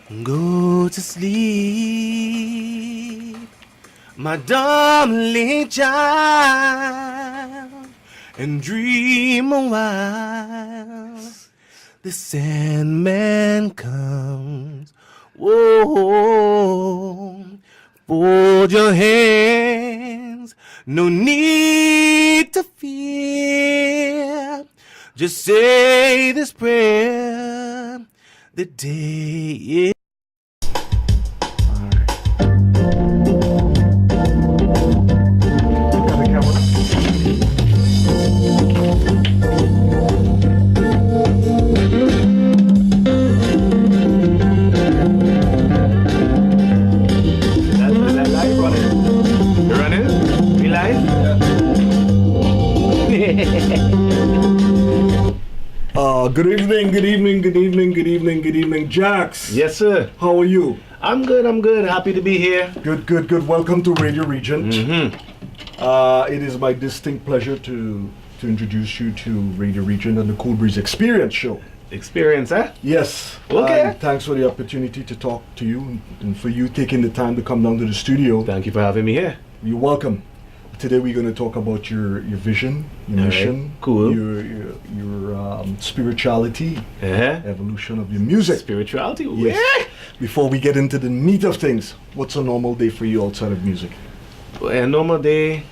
Go to sleep, my darling child, and dream a while. The Sandman comes. Whoa, fold your hands. No need to fear. Just say this prayer. The day is. Good evening, Jaxx. Yes, sir. How are you? I'm good. Happy to be here. Good. Welcome to Radioregent. It is my distinct pleasure to introduce you to Radioregent and the Koolbreeze Experience Show. Experience, eh? Yes. Okay. Thanks for the opportunity to talk to you and for you taking the time to come down to the studio. Thank you for having me here. You're welcome. Today we're going to talk about your vision, your mission, right. Cool. your spirituality, evolution of your music. Spirituality. Yes. Yeah. Before we get into the meat of things, what's a normal day for you outside of music? Well, a normal day,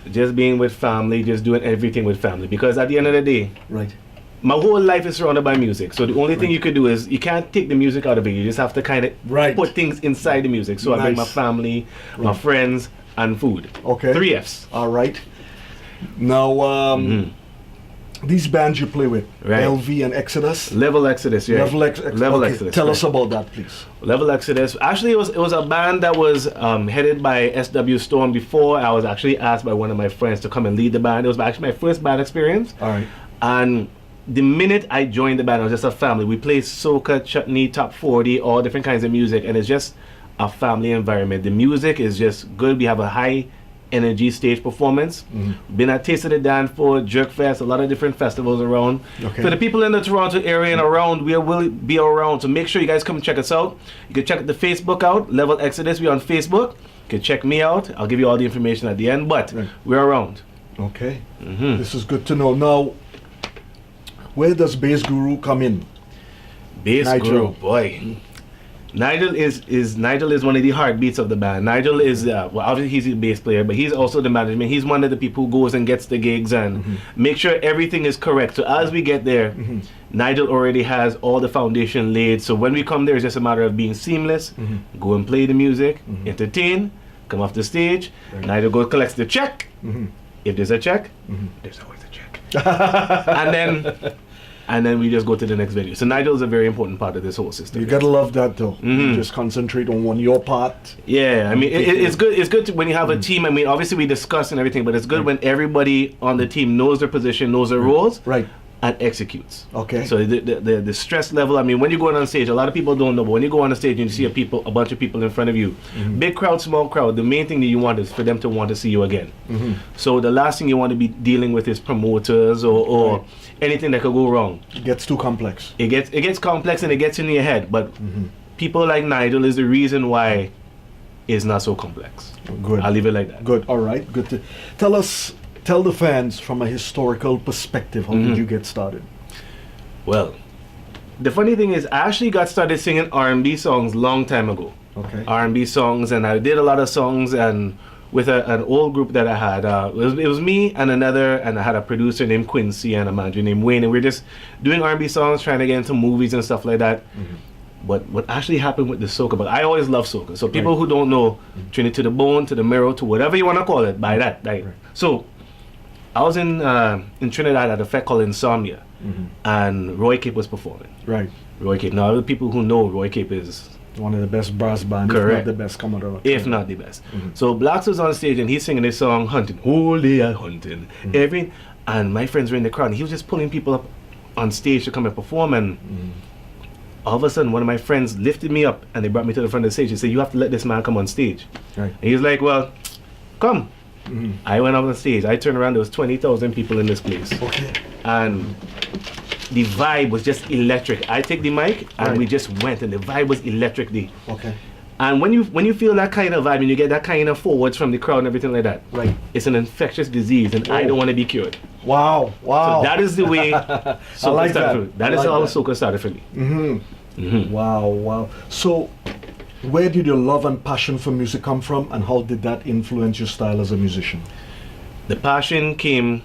just being with family, just doing everything with family. Because at the end of the day, right, my whole life is surrounded by music. So the only thing you could do is you can't take the music out of it. You just have to kind of put things inside the music. So I bring my family, my friends, and food. Okay. 3 F's. All right. Now, these bands you play with, LV and Exodus. Level Exodus, yeah. Level Exodus. Tell us about that, please. Level Exodus. Actually, it was a band that was headed by SW Storm before. I was actually asked by one of my friends to come and lead the band. It was actually my first band experience. All right. And the minute I joined the band, it was just a family. We play soca, chutney, top 40, all different kinds of music, and it's just a family environment. The music is just good. We have a high energy stage performance. Been at Taste of the Dance for Jerk Fest, a lot of different festivals around. Okay. For the people in the Toronto area and around, we will be around. So make sure you guys come check us out. You can check the Facebook out, Level Exodus. We're on Facebook. You can check me out. I'll give you all the information at the end, but we're around. Okay. This is good to know. Now, where does Bass Guru come in? Bass Guru, boy. Nigel is one of the heartbeats of the band. Nigel is well, obviously he's the bass player, but he's also the management. He's one of the people who goes and gets the gigs and make sure everything is correct. So as we get there, Nigel already has all the foundation laid. So when we come there, it's just a matter of being seamless. Go and play the music, entertain, come off the stage. Nigel goes collects the check. If there's a check, there's always a check. And then we just go to the next venue. So Nigel is a very important part of this whole system. You gotta love that though. You just concentrate on your part. Yeah, I mean it's good. It's good when you have a team. I mean, obviously we discuss and everything, but it's good when everybody on the team knows their position, knows their roles, and executes. Okay. So the stress level. I mean, when you go on stage, a lot of people don't know, but when you go on the stage and you see a bunch of people in front of you, big crowd, small crowd, the main thing that you want is for them to want to see you again. So the last thing you want to be dealing with is promoters or anything that could go wrong. It gets too complex. It gets complex and it gets in your head. But people like Nigel is the reason why it's not so complex. Good. I'll leave it like that. Good. All right. Good. Tell the fans from a historical perspective, how did you get started? Well, the funny thing is, I actually got started singing R&B songs long time ago. Okay. R&B songs, and I did a lot of songs and with an old group that I had. It was me and I had a producer named Quincy and a manager named Wayne, and we were just doing R&B songs, trying to get into movies and stuff like that. But what actually happened with the soca, but I always love soca. So people who don't know, Trinity to the Bone, to the Marrow, to whatever you want to call it, by that. So I was in Trinidad at a fest called Insomnia, and Roy Cape was performing. Roy Cape. Now, the people who know Roy Cape is one of the best brass bands, if not the best Commodore. If not the best. So Blacks was on stage and he's singing this song, Hunting. Whole day I hunting. And my friends were in the crowd and he was just pulling people up on stage to come and perform, and all of a sudden one of my friends lifted me up and they brought me to the front of the stage. He said, you have to let this man come on stage. And he was like, well, come. I went up on stage. I turned around, there was 20,000 people in this place. And the vibe was just electric. I take the mic and Right. we just went, and the vibe was electric. Okay. And when you feel that kind of vibe and you get that kind of forwards from the crowd and everything like that, Right. it's an infectious disease, and I Oh. don't want to be cured. Wow. Wow. So that is the way soca like started that. for me. That I is like how that. soca started for me. Wow. Wow. So, where did your love and passion for music come from, and how did that influence your style as a musician? The passion came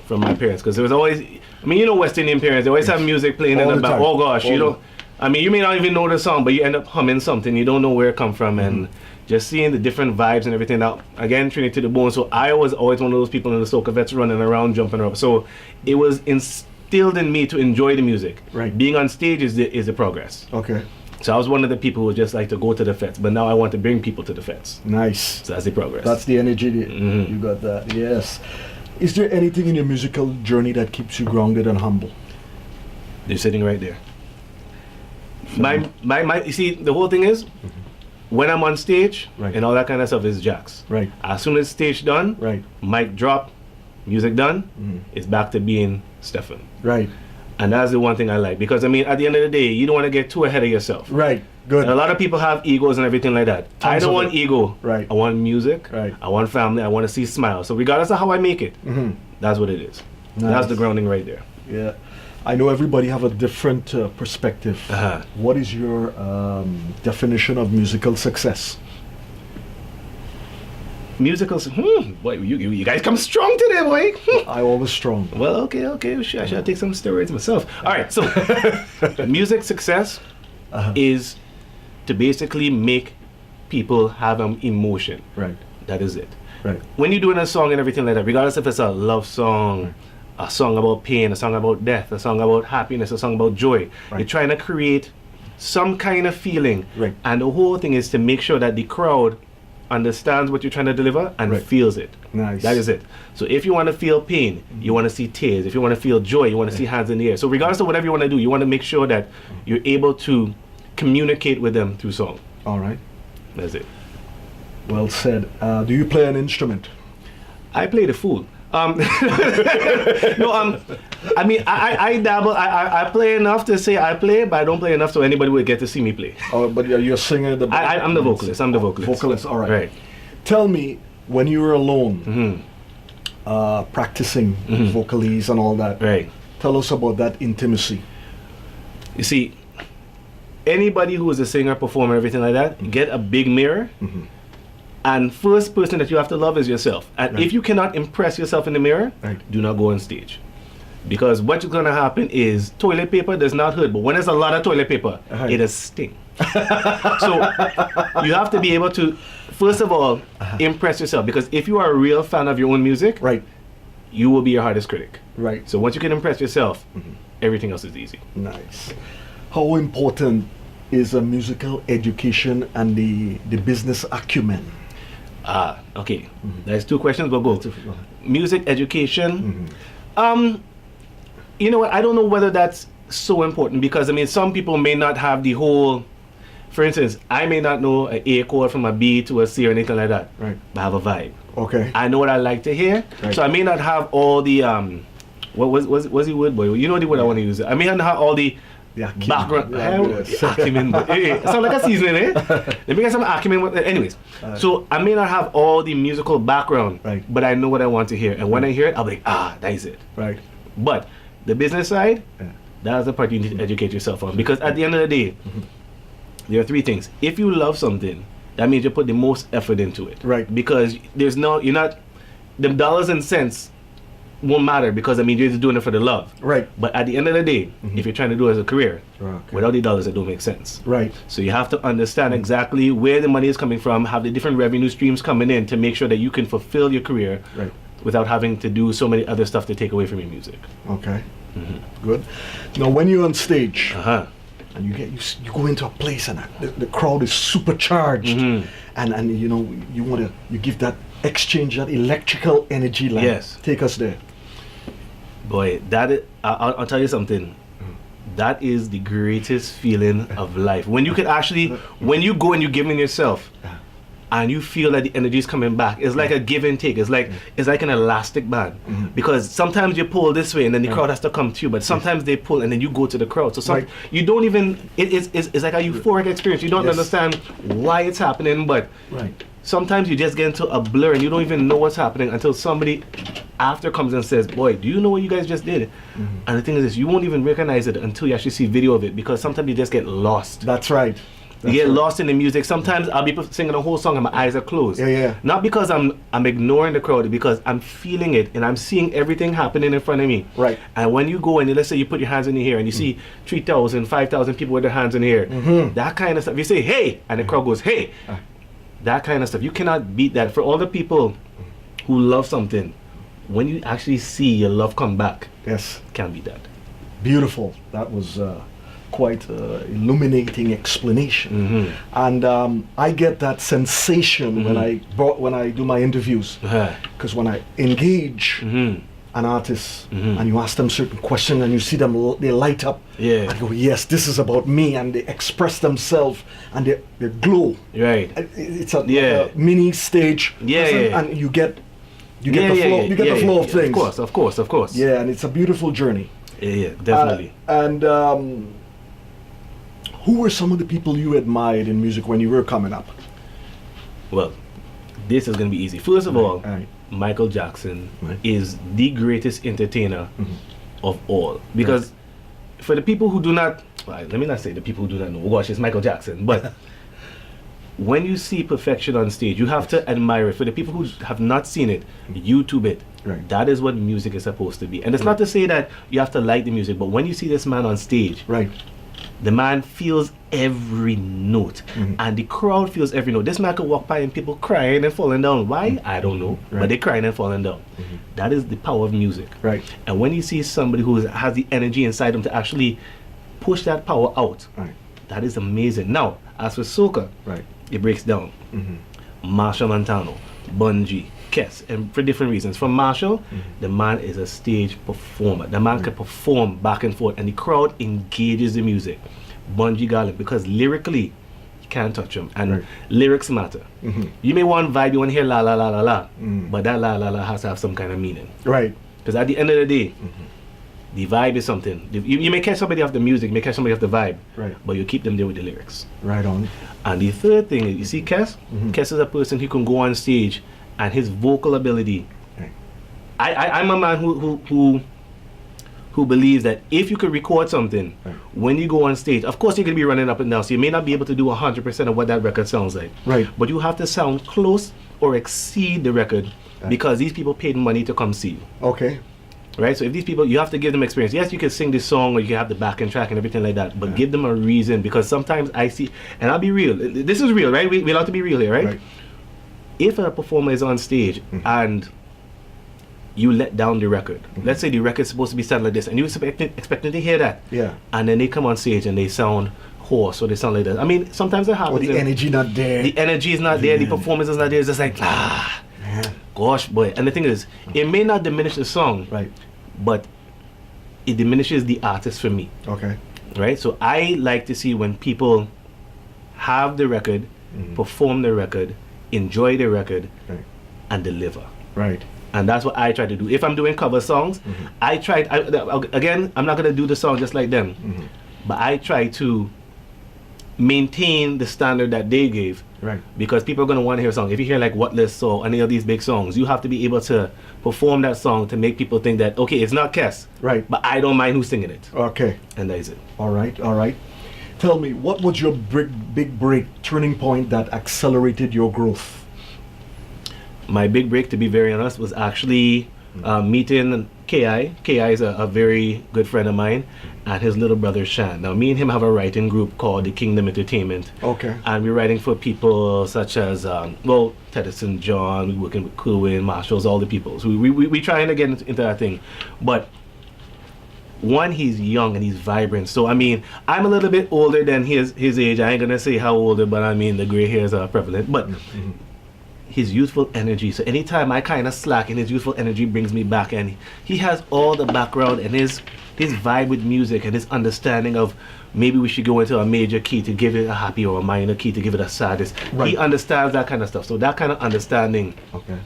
from my parents, because there was always, I mean, you know, West Indian parents, they always have music playing in All the the back. time. Oh gosh, All you the- don't, I mean, you may not even know the song, but you end up humming something, you don't know where it come from, and just seeing the different vibes and everything out. Again, Trinity to the bone. So I was always one of those people in the soca vets running around, jumping around. So it was instilled in me to enjoy the music. Right. Being on stage is the progress. Okay. So I was one of the people who just like to go to the fets, but now I want to bring people to the fets. Nice. So that's the progress. That's the energy. Mhm. You got that. Yes. Is there anything in your musical journey that keeps you grounded and humble? They're sitting right there. You see, the whole thing is, when I'm on stage Right. and all that kind of stuff is Jaxx. Right. As soon as stage done, Right. mic drop, music done, Mhm. it's back to being Stefan. Right. And that's the one thing I like, because I mean, at the end of the day, you don't want to get too ahead of yourself. Right. Good. And a lot of people have egos and everything like that. I Tons don't of want it. ego. Right. I want music. Right. I want family. I want to see smiles. So regardless of how I make it, Mhm. that's what it is. Nice. That's the grounding right there. Yeah. I know everybody have a different perspective. Uh-huh. What is your definition of musical success? Musicals, boy, you guys come strong today, boy. I always strong. Well, okay. I should take some steroids myself. All right, so music success is to basically make people have an emotion. Right. That is it. Right. When you're doing a song and everything like that, regardless if it's a love song, a song about pain, a song about death, a song about happiness, a song about joy, Right. you're trying to create some kind of feeling. Right. And the whole thing is to make sure that the crowd understands what you're trying to deliver and Right. feels it. Nice. That is it. So if you want to feel pain, you want to see tears. If you want to feel joy, you want to see hands in the air. So regardless of whatever you want to do, you want to make sure that you're able to communicate with them through song. All right. That's it. Well said. Do you play an instrument? I play the fool. No, I mean, I dabble. I play enough to say I play, but I don't play enough so anybody would get to see me play. Oh, but you're a singer. I'm the vocalist. I'm the vocalist. Vocalist. All right. Right. Tell me, when you were alone, Mm-hmm. practicing vocalies and all that. Right. Tell us about that intimacy. You see, anybody who is a singer, performer, everything like that, get a big mirror. And first person that you have to love is yourself. And Right. if you cannot impress yourself in the mirror, Right. do not go on stage. Because what's going to happen is toilet paper does not hurt, but when there's a lot of toilet paper, Uh-huh. it does sting. So you have to be able to, first of all, impress yourself. Because if you are a real fan of your own music, Right. you will be your hardest critic. Right. So once you can impress yourself, everything else is easy. Nice. How important is a musical education and the business acumen? Okay. There's two questions, but go. Music education. You know what? I don't know whether that's so important, because I mean, some people may not have the whole. For instance, I may not know an A chord from a B to a C or anything like that. Right. But I have a vibe. Okay. I know what I like to hear. Right. So I may not have all the what was the word, boy? You know the word I want to use. I may not have all the acumen. background. Yes. Acumen. It sounds like a seasoning, eh? Let me get some acumen. Anyways, so I may not have all the musical background, Right. but I know what I want to hear, and when I hear it, I'll be like, that is it. Right. But the business side, Yeah. that's the part you need to educate yourself on, because at the end of the day, there are three things. If you love something, that means you put the most effort into it. Right. Because you're not, the dollars and cents won't matter, because I mean, you're just doing it for the love. Right. But at the end of the day, if you're trying to do it as a career, Okay. without the dollars, it don't make sense. Right. So you have to understand exactly where the money is coming from, have the different revenue streams coming in to make sure that you can fulfill your career Right. without having to do so many other stuff to take away from your music. Okay. Good. Now, when you're on stage Uh-huh. and you go into a place and the crowd is supercharged, and you give that exchange, that electrical energy line. Yes. Take us there. Boy, I'll tell you something. That is the greatest feeling of life. When you can actually, when you go and you give in yourself, and you feel that the energy is coming back. It's like a give and take. It's like an elastic band, because sometimes you pull this way and then the crowd has to come to you, but sometimes they pull and then you go to the crowd. So you don't even. It's like a euphoric experience. You don't understand why it's happening, but sometimes you just get into a blur and you don't even know what's happening until somebody after comes and says, "Boy, do you know what you guys just did?" And the thing is this, you won't even recognize it until you actually see video of it, because sometimes you just get lost. That's right. You get lost in the music. Sometimes I'll be singing a whole song and my eyes are closed. Not because I'm ignoring the crowd, because I'm feeling it and I'm seeing everything happening in front of me. Right. And when you go and let's say you put your hands in the air and you see 3,000, 5,000 people with their hands in the air, that kind of stuff. You say, "Hey," and the crowd goes, "Hey." That kind of stuff. You cannot beat that. For all the people who love something, when you actually see your love come back, can't beat that. Beautiful. That was quite illuminating explanation. And I get that sensation when I do my interviews, because when I engage an artist and you ask them certain questions and you see them, they light up and go, "Yes, this is about me," and they express themselves and they glow. Right. It's like a mini stage, and you get the flow of things. Of course. Yeah, and it's a beautiful journey. Yeah, definitely. And who were some of the people you admired in music when you were coming up? Well, this is going to be easy. First of all, Michael Jackson is the greatest entertainer of all. Because for the people who do not, let me not say the people who do not know, oh gosh, it's Michael Jackson, but when you see perfection on stage, you have to admire it. For the people who have not seen it, YouTube it. That is what music is supposed to be. And it's not to say that you have to like the music, but when you see this man on stage, the man feels every note, and the crowd feels every note. This man could walk by and people crying and falling down. Why? I don't know, but they're crying and falling down. That is the power of music. And when you see somebody who has the energy inside them to actually push that power out, that is amazing. Now, as for soca, it breaks down. Marshall Montano, Bungie, Kess, and for different reasons. For Marshall, the man is a stage performer. The man can perform back and forth, and the crowd engages the music. Bungie Garlin, because lyrically, you can't touch him, and lyrics matter. You may want vibe, you want to hear la la la la la, but that la la la has to have some kind of meaning. Because at the end of the day, the vibe is something. You may catch somebody off the music, you may catch somebody off the vibe, but you keep them there with the lyrics. Right on. And the third thing is, you see Kess? Kess is a person who can go on stage, and his vocal ability. I'm a man who believes that if you could record something, when you go on stage, of course you're going to be running up and down, so you may not be able to do 100% of what that record sounds like. But you have to sound close or exceed the record, because these people paid money to come see you. Right? So if these people, you have to give them experience. Yes, you can sing this song or you can have the backing track and everything like that, but give them a reason, because sometimes I see, and I'll be real, this is real, right? We have to be real here, right? If a performer is on stage and you let down the record, let's say the record's supposed to be sounding like this, and you expecting to hear that, and then they come on stage and they sound hoarse or they sound like that. I mean, sometimes it happens. Or the energy not there. The energy is not there, the performance is not there. It's just like, gosh, boy. And the thing is, it may not diminish the song, but it diminishes the artist for me. Right? So I like to see when people have the record, perform the record, enjoy the record, and deliver. And that's what I try to do. If I'm doing cover songs, again, I'm not going to do the song just like them, but I try to maintain the standard that they gave, because people are going to want to hear a song. If you hear like What List or any of these big songs, you have to be able to perform that song to make people think that, okay, it's not Kess, but I don't mind who's singing it. And that is it. All right. Tell me, what was your big break, turning point that accelerated your growth? My big break, to be very honest, was actually meeting K.I. K.I. is a very good friend of mine, and his little brother Shan. Now, me and him have a writing group called the Kingdom Entertainment. And we're writing for people such as, Tedison John, we're working with Koolbreeze, Marshalls, all the people. So we trying to get into that thing. But one, he's young and he's vibrant. So, I mean, I'm a little bit older than his age. I ain't going to say how older, but I mean, the gray hairs are prevalent. But his youthful energy. So anytime I kind of slack, and his youthful energy brings me back, and he has all the background, and his this vibe with music and this understanding of maybe we should go into a major key to give it a happy or a minor key to give it a saddest. Right. He understands that kind of stuff. So that kind of understanding Okay.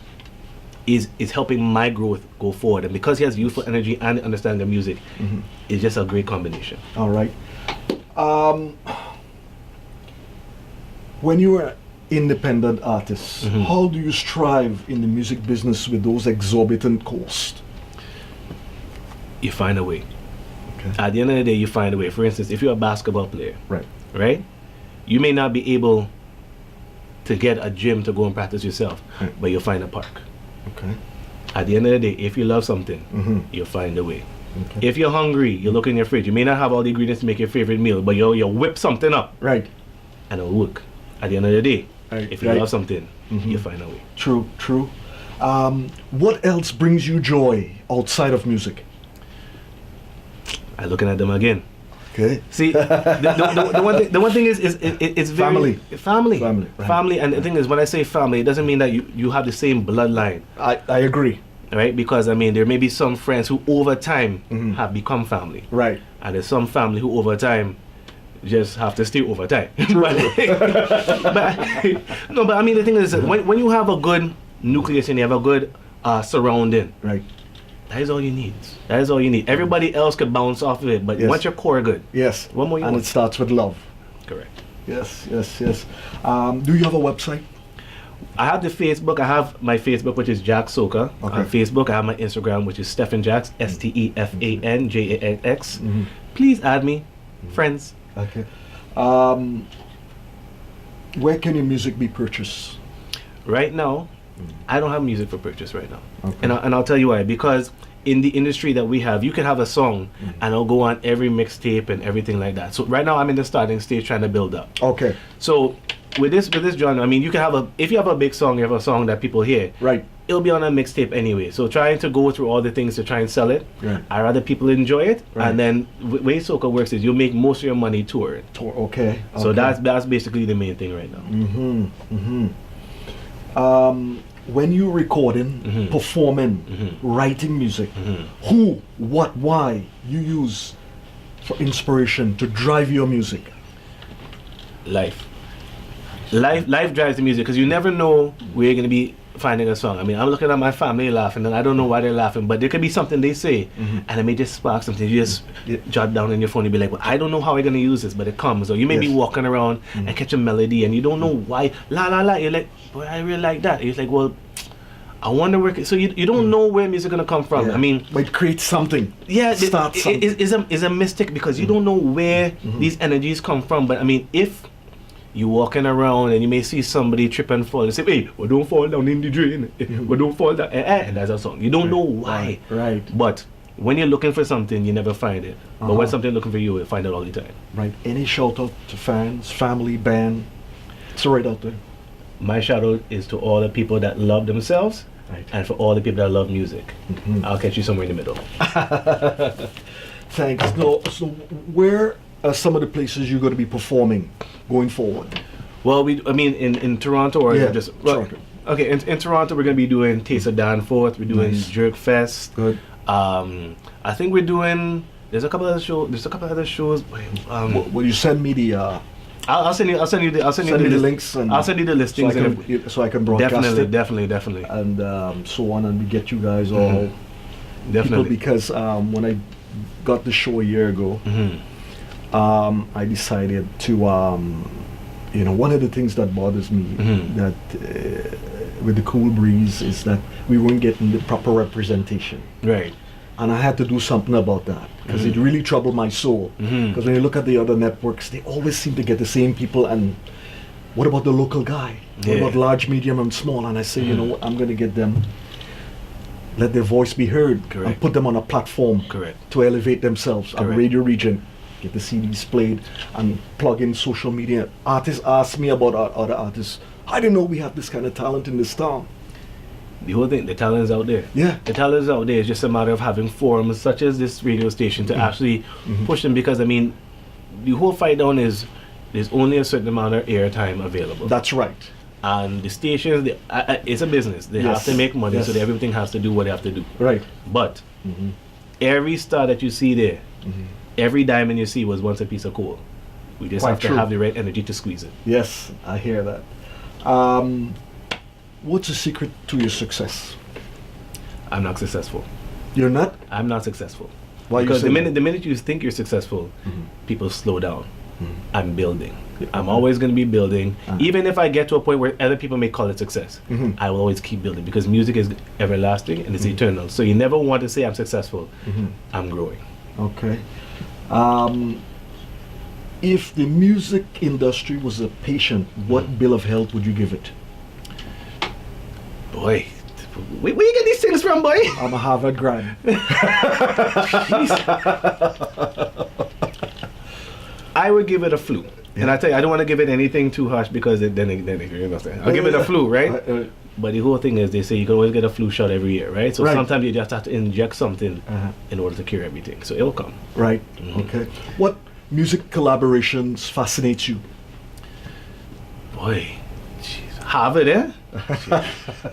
is helping my growth go forward. And because he has youthful energy and understanding of music, it's just a great combination. All right. When you are independent artists, how do you strive in the music business with those exorbitant costs? You find a way. Okay. At the end of the day, you find a way. For instance, if you're a basketball player, Right. right? You may not be able to get a gym to go and practice yourself, Right. but you'll find a park. Okay. At the end of the day, if you love something, Mm-hmm. you'll find a way. Okay. If you're hungry, you look in your fridge. You may not have all the ingredients to make your favorite meal, but you'll whip something up Right. and it'll work. At the end of the day, Right. if you Right. love something, Mhm. you'll find a way. True. True. What else brings you joy outside of music? I'm looking at them again. Okay. See, the one thing is it's very Family. family, Family, right. family. And the thing is, when I say family, it doesn't mean that you have the same bloodline, I agree. right? Because I mean, there may be some friends who over time Mhm. have become family, Right. and there's some family who over time just have to stay over time. but no, but I mean, the thing is, that when you have a good nucleus and you have a good surrounding, Right. that is all you need. That is all you need. Everybody else could bounce off of it, but Yes. once your core good, Yes. what more you And want? it starts with love. Correct. Yes. Yes. Yes. Do you have a website? I have the Facebook. I have my Facebook, which is Jaxx Soca. Okay. On Facebook, I have my Instagram, which is Stephan Jaxx, STEFANJAXX. Mhm. Please add me, friends. Okay. Where can your music be purchased? Right now, I don't have music for purchase right now. Okay. And I'll tell you why. Because in the industry that we have, you can have a song and it'll go on every mixtape and everything like that. So right now, I'm in the starting stage trying to build up. Okay. So with this genre, I mean, you can have if you have a big song, you have a song that people hear. Right. It'll be on a mixtape anyway. So trying to go through all the things to try and sell it, Right. I rather people enjoy it. Right. And then the way soca works is you make most of your money touring. Okay. So okay. that's basically the main thing right now. When you recording, Mhm. performing, Mhm. writing music, Mhm. who, what, why you use for inspiration to drive your music? Life drives the music because you never know where you're gonna be finding a song. I mean, I'm looking at my family laughing and I don't know why they're laughing, but there could be something they say and it may just spark something. You just jot down in your phone and be like, well, I don't know how I'm gonna use this, but it comes. Or you may be Yes. walking around and catch a melody and you don't know why la la la. You're like, boy, I really like that. You're like, well, I wonder where. So you don't know where music gonna come from. Yeah. I mean, But it creates something. yeah, Start something. is a mystic because you don't know where these energies come from. But I mean, if you walking around and you may see somebody trip and fall and say, hey, well, don't fall down in the drain. Well, don't fall down. And that's a song. You don't know why. Right. But when you're looking for something, you never find it. But when something looking for you, you find it all the time. Right. Any shout out to fans, family, band? It's right out there. My shout out is to all the people that love themselves Right. and for all the people that love music. I'll catch you somewhere in the middle. Thanks. So where are some of the places you're going to be performing going forward? Well, in Toronto or Yeah, just Toronto. Okay, in Toronto we're gonna be doing Taste of Danforth. We're doing Nice. Jerk Fest. Good. I think we're doing. There's a couple other shows. Will you send me the I'll send you the links and I'll send you the listings so I can broadcast it definitely and so on, and we get you guys all people, definitely. because when I got the show a year ago, I decided to one of the things that bothers me that with the Koolbreeze is that we weren't getting the proper representation. Right. And I had to do something about that because it really troubled my soul. Because when you look at the other networks, they always seem to get the same people. And what about the local guy? What Yeah. about large, medium, and small? And I say, you know what, I'm going to get them, let their voice be heard, and Correct. put them on a platform Correct. to elevate themselves. On Correct. Radioregent, get the CDs played and plug in social media. Artists ask me about other artists. I didn't know we have this kind of talent in this town. The whole thing, the talent's out there. Yeah. The talent's out there. It's just a matter of having forums such as this radio station to actually push them, because I mean, the whole fight down is there's only a certain amount of airtime available. That's right. And the stations, it's a business. They have Yes. to make money, Yes. so everything has to do what they have to do. Right. But every star that you see there, Mhm. every diamond you see was once a piece of coal. We just Quite have to true. have the right energy to squeeze it. Yes, I hear that. What's the secret to your success? I'm not successful. You're not? I'm not successful. Why Because you say the minute you think you're successful, Mhm. people slow down. Mhm. I'm building. I'm always going to be building. Even if I get to a point where other people may call it success, Mhm. I will always keep building because music is everlasting and it's eternal. So you never want to say I'm successful. Mhm. I'm growing. Okay. If the music industry was a patient, what bill of health would you give it? Boy, where you get these things from, boy? I'm a Harvard grad. I would give it a flu. And I tell you, I don't want to give it anything too harsh because then you understand. I'll give it a flu, right? But the whole thing is, they say you can always get a flu shot every year, right? So Right. sometimes you just have to inject something Uh-huh. in order to cure everything. So it'll come. Right. Mhm. Okay. What music collaborations fascinates you? Boy, jeez. Harvard, eh?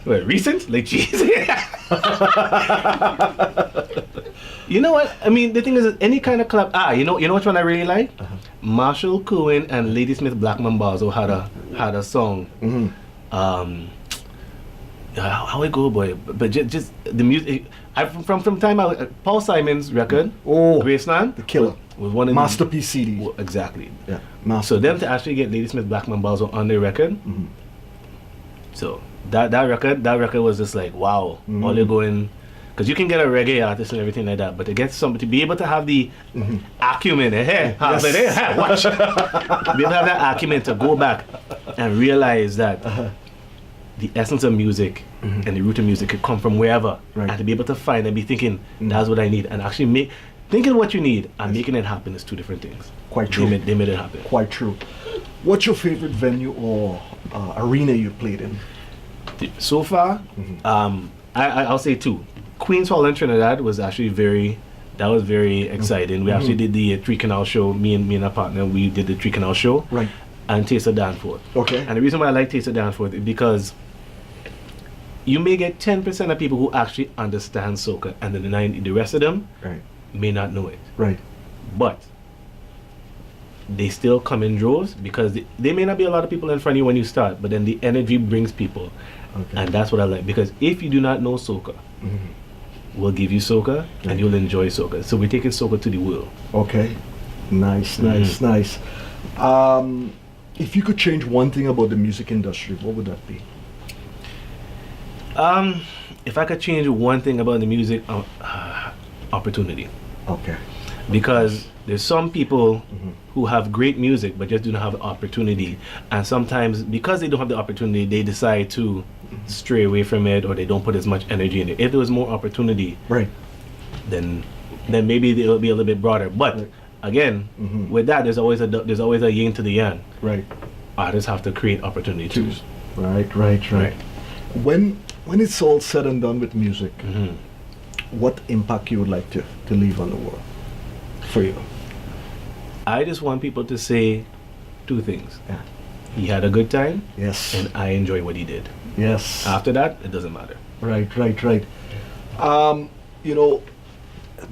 What, recent? Like, jeez. You know what? I mean, the thing is, any kind of collab. You know which one I really like? Marshall Cohen and Ladysmith Black Mambazo had a song. Mhm. How it go, boy? But just the music. From time Paul Simon's record, Oh, Graceland, the killer. was one of Masterpiece CD. Well, exactly. Yeah. So Masterpiece. them to actually get Ladysmith Black Mambazo on their record. Mhm. So that record was just like, wow. Mhm. All they're going, because you can get a reggae artist and everything like that, but to get somebody to be able to have the acumen, Yes. watch, be able to have that acumen to go back and realize that the essence of music and the root of music could come from wherever, Right. and to be able to find and be thinking that's what I need, and actually thinking what you need and making it happen is two different things. Quite true. They made it happen. Quite true. What's your favorite venue or arena you played in? So far, I'll say two. Queen's Hall in Trinidad was actually very exciting. We actually did the Three Canal show. Me and a partner, we did the Three Canal show. Right. And Taste of Danforth. Okay. And the reason why I like Taste of Danforth is because you may get 10% of people who actually understand soca, and then the rest of them Right. may not know it. Right. But they still come in droves because they may not be a lot of people in front of you when you start, but then the energy brings people. Okay. And that's what I like, because if you do not know soca, Mhm. we'll give you soca Right. and you'll enjoy soca. So we're taking soca to the world. Okay. Nice, nice, nice. If you could change one thing about the music industry, what would that be? If I could change one thing about the music, opportunity. Okay. Because there's some people who have great music but just do not have the opportunity, and sometimes because they don't have the opportunity, they decide to stray away from it, or they don't put as much energy in it. If there was more opportunity, Right. then maybe it'll be a little bit broader. But Right. again, with that, there's always a yin to the yang. Right. Artists have to create opportunity too. Right. When it's all said and done with music, Mhm. what impact you would like to leave on the world for you? I just want people to say two things. Yeah. He had a good time, Yes. and I enjoy what he did. Yes. After that, it doesn't matter. Right.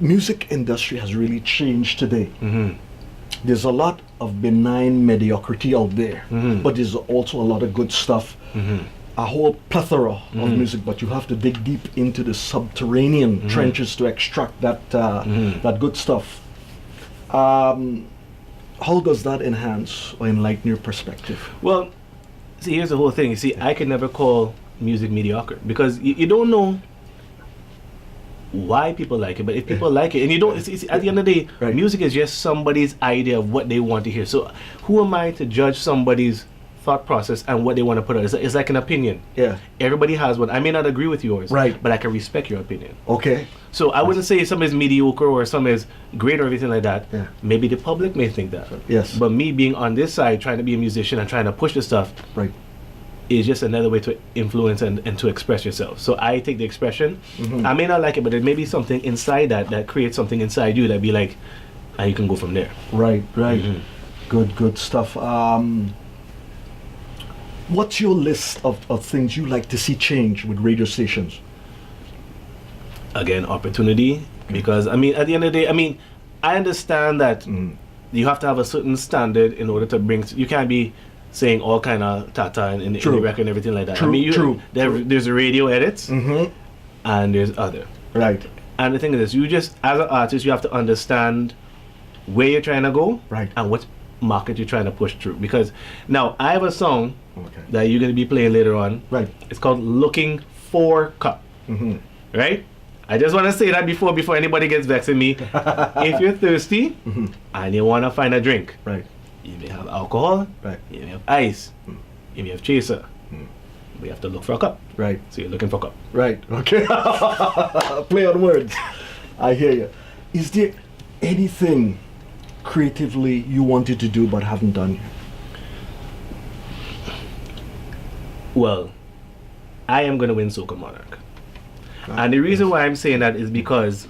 Music industry has really changed today. Mm-hmm. There's a lot of benign mediocrity out there, Mhm. but there's also a lot of good stuff. Mm-hmm. A whole plethora of Mhm. music, but you have to dig deep into the subterranean Mhm. trenches to extract Mhm. that good stuff. How does that enhance or enlighten your perspective? Well, see, here's the whole thing. You see, I can never call music mediocre because you don't know why people like it, but if people like it, and you don't, it's at the end of the day, Right. music is just somebody's idea of what they want to hear. So who am I to judge somebody's thought process and what they want to put out? It's like an opinion. Yeah. Everybody has one. I may not agree with yours, Right. but I can respect your opinion. Okay. So I wouldn't say some is mediocre or some is great or everything like that. Yeah. Maybe the public may think that. Yes. But me being on this side, trying to be a musician and trying to push the stuff, Right. is just another way to influence and to express yourself. So I take the expression. Mhm. I may not like it, but there may be something inside that creates something inside you that be like, and you can go from there. Right. Mhm. Good stuff. What's your list of things you like to see change with radio stations? Again, opportunity Because I mean, at the end of the day, I mean, I understand that you have to have a certain standard in order to bring. You can't be saying all kind of tata in the record and everything like that. True, I mean, true. There's radio edits, and there's other. Right. And the thing is, you just as an artist, you have to understand where you're trying to go, right, and what market you're trying to push through. Because now I have a song that you're going to be playing later on. Right. It's called "Looking for Cup." Right. I just want to say that before anybody gets vexed with me. If you're thirsty and you want to find a drink, right, you may have alcohol, right, you may have ice, you may have chaser, but you have to look for a cup. Right. So you're looking for a cup. Right. Okay. Play on words. I hear you. Is there anything creatively you wanted to do but haven't done yet? Well, I am going to win Soca Monarch. And the reason why I'm saying that is because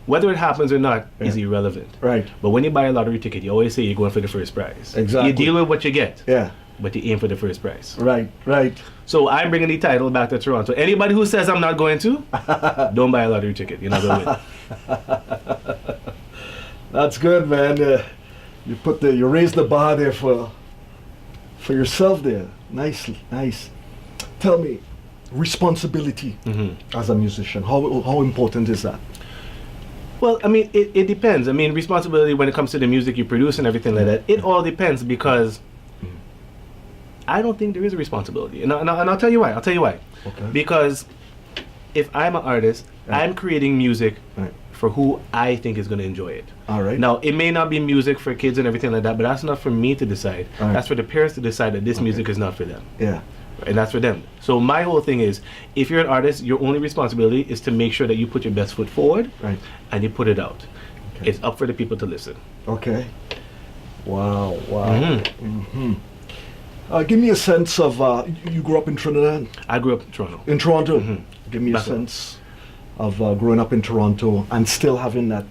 whether it happens or not is irrelevant. Right. But when you buy a lottery ticket, you always say you're going for the first prize. Exactly. You deal with what you get. Yeah. But you aim for the first prize. Right, right. So I'm bringing the title back to Toronto. Anybody who says I'm not going to, don't buy a lottery ticket. You're not going to win. That's good, man. You raised the bar there for yourself there. Nice, nice. Tell me, responsibility as a musician, how important is that? Well, I mean, it depends. I mean, responsibility when it comes to the music you produce and everything like that, it all depends because I don't think there is a responsibility. And I'll tell you why. Okay. Because if I'm an artist, I'm creating music for who I think is going to enjoy it. All right. Now, it may not be music for kids and everything like that, but that's not for me to decide. Right. That's for the parents to decide that this music is not for them. Yeah. And that's for them. So my whole thing is, if you're an artist, your only responsibility is to make sure that you put your best foot forward, and you put it out. Okay. It's up for the people to listen. Okay. Wow. Give me a sense of, you grew up in Trinidad? I grew up in Toronto. In Toronto? Give me a sense of growing up in Toronto and still having that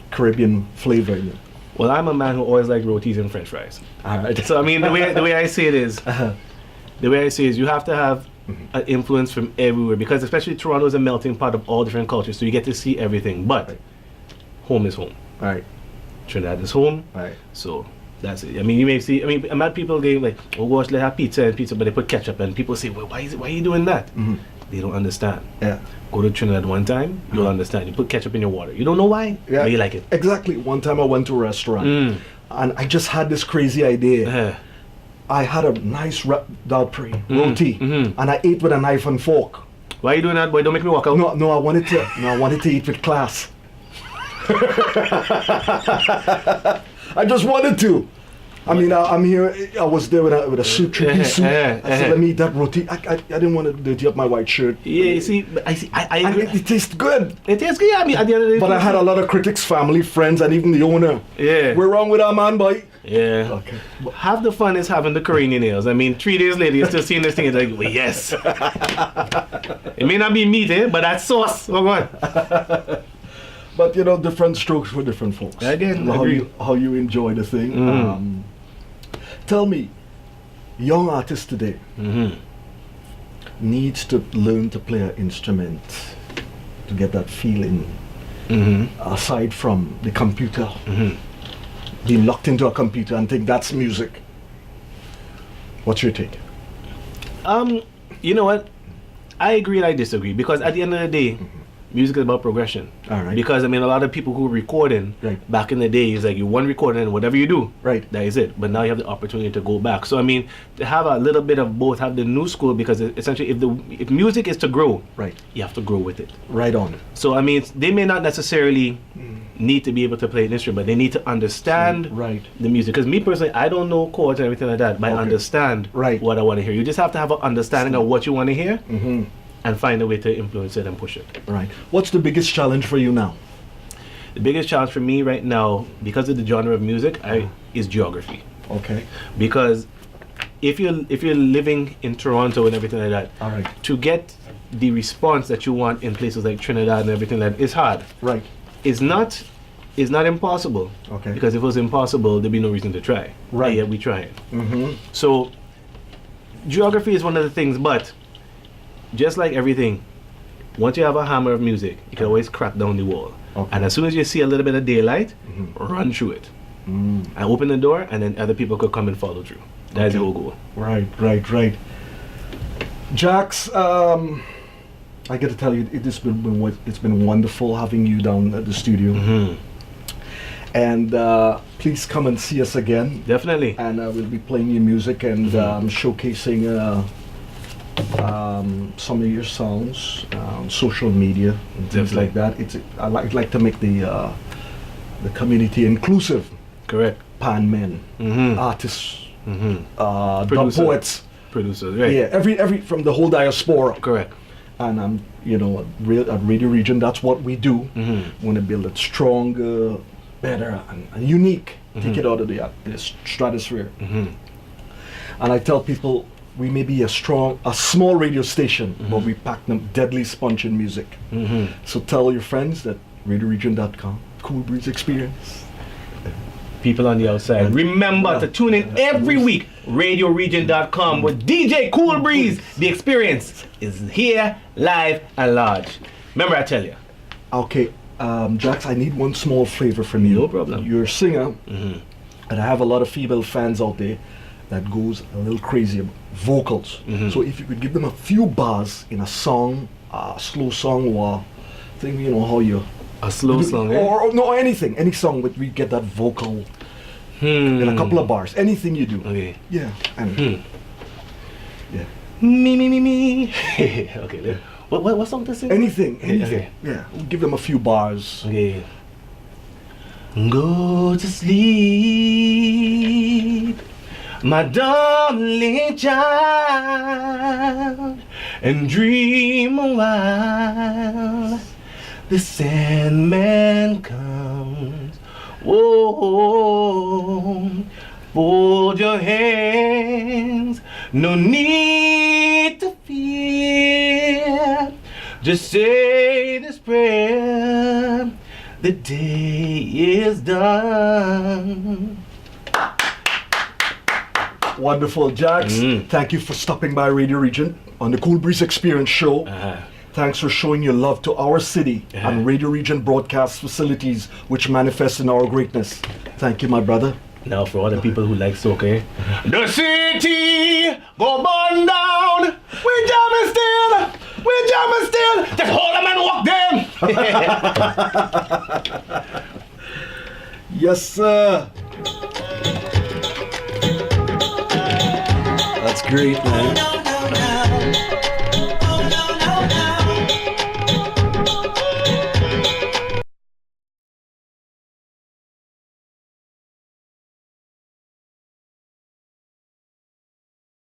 Caribbean flavor in it. Well, I'm a man who always liked rotis and French fries. All right. So I mean, the way I see it is, you have to have an influence from everywhere, because especially Toronto is a melting pot of all different cultures, so you get to see everything. But home is home. Right. Trinidad is home. Right. So that's it. I mean, you may see. I mean, I'm at people getting like, oh gosh, let's have pizza, but they put ketchup, and people say, well, why are you doing that? They don't understand. Yeah. Go to Trinidad one time, you'll understand. You put ketchup in your water. You don't know why, but you like it. Exactly. One time I went to a restaurant, and I just had this crazy idea. I had a nice roti, and I ate with a knife and fork. Why are you doing that, boy? Don't make me walk out. No, I wanted to eat with class. I just wanted to. I mean, I'm here. I was there with a soup, three-piece soup. I said, let me eat that roti. I didn't want to dirty up my white shirt. Yeah, you see, I agree. It tastes good. It tastes good. I mean, at the end of the day. But I had a lot of critics, family, friends, and even the owner. Yeah. We're wrong with our man, boy. Yeah. Okay. Half the fun is having the Korean nails. I mean, 3 days later, you're still seeing this thing. It's like, well, yes. It may not be meat, but that's sauce. Oh, God. But different strokes for different folks. Again, how you enjoy the thing. Tell me, young artists today needs to learn to play an instrument to get that feeling. Aside from the computer, being locked into a computer and think that's music. What's your take? You know what? I agree and I disagree, because at the end of the day, music is about progression. All right. Because I mean, a lot of people who were recording back in the day is like, you one recording and whatever you do, that is it. But now you have the opportunity to go back. So I mean, to have a little bit of both, have the new school, because essentially, if music is to grow, you have to grow with it. Right on. So I mean, they may not necessarily need to be able to play an instrument, but they need to understand the music. Because me personally, I don't know chords and everything like that, but I understand what I want to hear. You just have to have an understanding of what you want to hear. And find a way to influence it and push it. Right. What's the biggest challenge for you now? The biggest challenge for me right now, because of the genre of music, is geography. Okay. Because if you're living in Toronto and everything like that, to get the response that you want in places like Trinidad and everything like that is hard. Right. It's not impossible. Okay. Because if it was impossible, there'd be no reason to try. Right. Yeah, we trying. So geography is one of the things, but just like everything, once you have a hammer of music, you can always crack down the wall. Okay. And as soon as you see a little bit of daylight, run through it. And open the door, and then other people could come and follow through. That's the whole goal. Right. Jaxx, I got to tell you, it's been wonderful having you down at the studio. And please come and see us again. Definitely. And we'll be playing your music and showcasing some of your songs on social media and things like that. I like to make the community inclusive. Correct. Pan men, artists, dub poets, producers, right? Yeah, every from the whole diaspora. Correct. And at Radioregent, that's what we do. We want to build it stronger, better, and unique. Take it out of the stratosphere. And I tell people, we may be a small radio station, but we pack them deadly sponge in music. So tell your friends that radioregent.com, Koolbreeze experience. People on the outside, remember to tune in every week. Radioregent.com with DJ Koolbreeze. The experience is here, live and large. Remember, I tell you. Okay, Jaxx, I need one small favor from you. No problem. You're a singer, and I have a lot of female fans out there that goes a little crazy about vocals. So if you could give them a few bars in a song, a slow song, or thing, how you... A slow song, or no, anything, any song, but we get that vocal in a couple of bars. Anything you do. Okay. Yeah. And yeah. Me. Okay. What song to sing? Anything. Okay. Yeah. We'll give them a few bars. Okay. Go to sleep, my darling child, and dream a while. The Sandman comes. Whoa, hold your hands. No need to fear. Just say this prayer. The day is done. Wonderful, Jaxx. Thank you for stopping by Radioregent on the Koolbreeze Experience Show. Thanks for showing your love to our city and Radioregent broadcast facilities, which manifest in our greatness. Thank you, my brother. Now, for all the people who like soca, the city go burn down. We jamming still. Just hold them and walk them. Yes, sir. That's great, man.